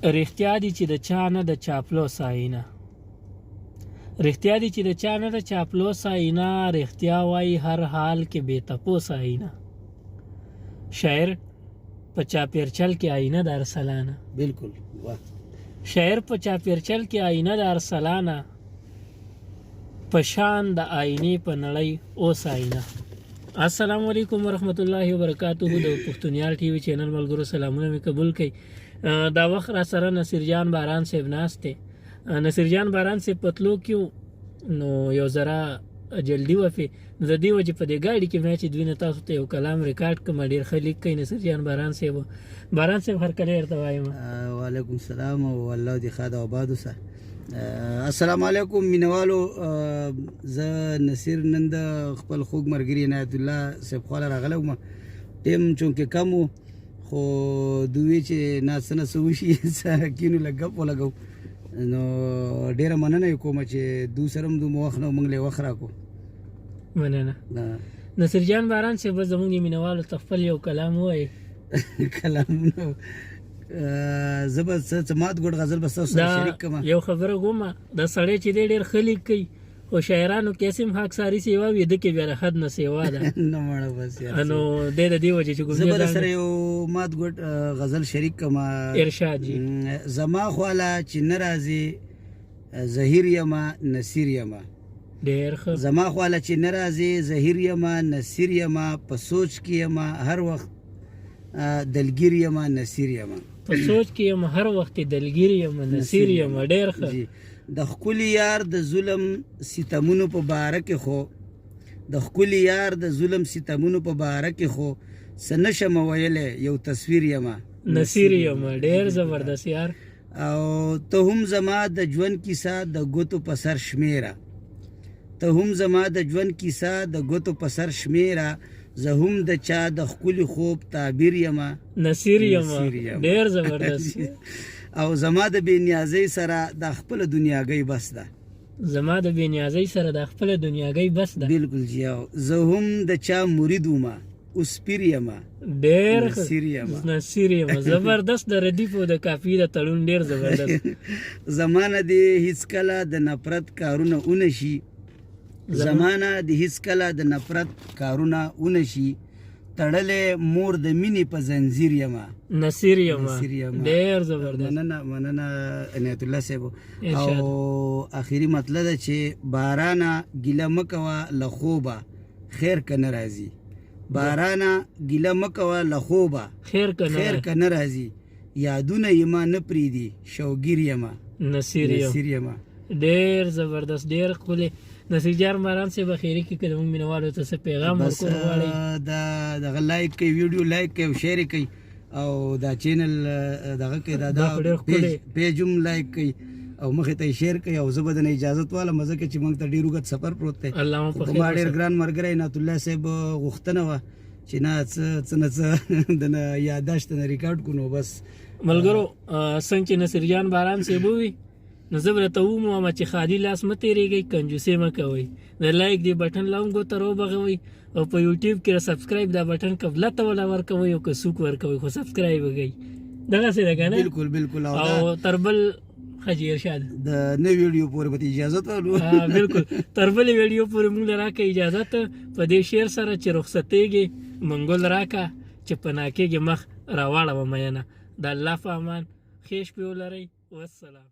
رښتیا دي چې د چا نه د چاپلوس آینه، رښتیا دي چې د چا نه د چاپلوس آینه، رښتیا وایي هر حال کې بې تپوس آینه. شاعر په چاپیرچل کې آینه د ارسلانه، بالکل واه. شاعر په چاپیرچل کې آینه د ارسلانه، په شان د آینې په نړۍ اوس آینه. السلام علیکم ورحمت الله وبرکاته. د پښتونیال ټي وي چینل ملګرو سلامونه مې قبول کړئ. دا وخت را سره نصیر جان باران صاحب ناست دی. نصیر جان باران صاحب پتلو کیو نو یو ذره جلدی وفي نو د دې وجې په دې ګاډي کې مې چې دوی نه تاسو ته یو کلام ریکارډ کړم، ډېر ښه لیک کوي نصیر جان باران صاحب. باران صاحب هر کله ورته وایم وعلیکم السلام او الله دې ښه د آباد وسه. السلام علیکم مینوالو. زه نصیر نن د خپل خوږ ملګري عنایت الله صاحب خواله راغلی وم. ټیم چونکې کم و خو دوی چې ناڅه نڅه وشي څه کینو لږ ګپ ولګو نو ډېره مننه یې کومه چې دوی سره هم دومره وخت نه موږ له وخت راکړو. مننه. نصیر جان باران صاحب زموږ د مینوالو ته خپل یو کلام ووایي. کلامونه زه به څه مات ګوډ غزل به ستاسو سره شریک کړم. یو خبره کومه، د سړی چې دی ډېر ښه لیک کوي خو شاعرانو کې هم خاکساري سیوا وي، ده کې بیا د حد نه سیوا ده. نه مړه بس یار. نو دی د دې وجې چې زه به سره یو مات ګوډ غزل شریک کړم. ارشاد جي. زما خواله چې نه راځي زهیر یمه نصیر یمه، ډېر ښه. زما خواله چې نه راځي زهیر یمه نصیر یمه، په سوچ کې یمه هر وخت دلګیر یمه نصیر یمه، په سوچ کې یم هر وخت دلګیر یم نصیر یم. ډېر ښه. د ښکلي یار د ظلم ستمونو په باره کې خو، د ښکلي یار د ظلم ستمونو په باره کې خو څه نشم ویلی یو تصویر یمه نصیر یم. ډېر زبردست یار. او ته هم زما د ژوند کیسه د ګوتو په سر شمیره، ته هم زما د ژوند کیسه د ګوتو په سر شمیره، زه هم د چا د ښکلي خوب تعبیر یمه نصیر یم. ډېر زبردست. او زما د بې نیازۍ سره د خپله دنیاګۍ بس ده، زما د بې نیازۍ سره د خپله دنیاګۍ بس ده. بالکل جی. او زه هم د چا مرید ومه اوس پیر یمه ډېر نصیر یمه. نصیر یم. زبردست. د ردیف او د کافي د تړون ډېر زبردست. زمانه دې هیڅکله د نفرت کارونه ونشي، زمانه د هیڅکله د نفرت کارونه ونشي، تړلې مور د مینې په زنځیر یمه نصیر یم. ډېر زبردست. مننه عنایت الله صاحب. او اخیری مطلب ده چې بارانه ګیله مه کوه له خوبه خیر که نه راځي، بارانه ګیله مه کوه له خوبه خیر که نه راځي، یادونه یې ما نه پرېږدي شوګیر یمه نصیر یم. ډېر زبردست. ډېر ښکلی. نصیر جان باران صاحب اخیری کې که زموږ مینوالو ته څه پیغام ورکول غواړئ؟ دغه لایک کوي، ویډیو لایک کوي او شیر یې کوي، او دا چینل دغه کوي دا پیج هم لایک کوي او مخې ته یې شیر کوي. او زه به دنه اجازت والم ځکه چې موږ ته ډېر اوږد سفر پروت دی. ما ډېر ګران ملګری عنایت الله صاحب غوښتنه وه چې نه څه نه څه دنه یادداشت نه ریکارډ کړو. نو بس ملګرو څنګه چې نصیر جان باران صاحب ووي نو زه به راته ووایم چې خالي لاس مه تېرېږئ، کنجوسي مه کوئ، د لایک دی بټن له هم ګوته راوبغوئ، او په یوټیوب کې سبسکرایب دا بټن قبله ته ولا ورکوئ او که څوک ورکوئ خو سبسکرایب وکړئ. دغسې ده که نه؟ بالکل. او تر بل حاجي ارشاد د نوې ویډیو پورې به اجازت والو. بالکل. تر بلې ویډیو پورې موږ له راکړه اجازت په دې شعر سره چې رخصتېږي منګل راکړه چې په ناکېږي مخ راواړوه مینه. د الله په امان ښې شپې ولرئ. والسلام.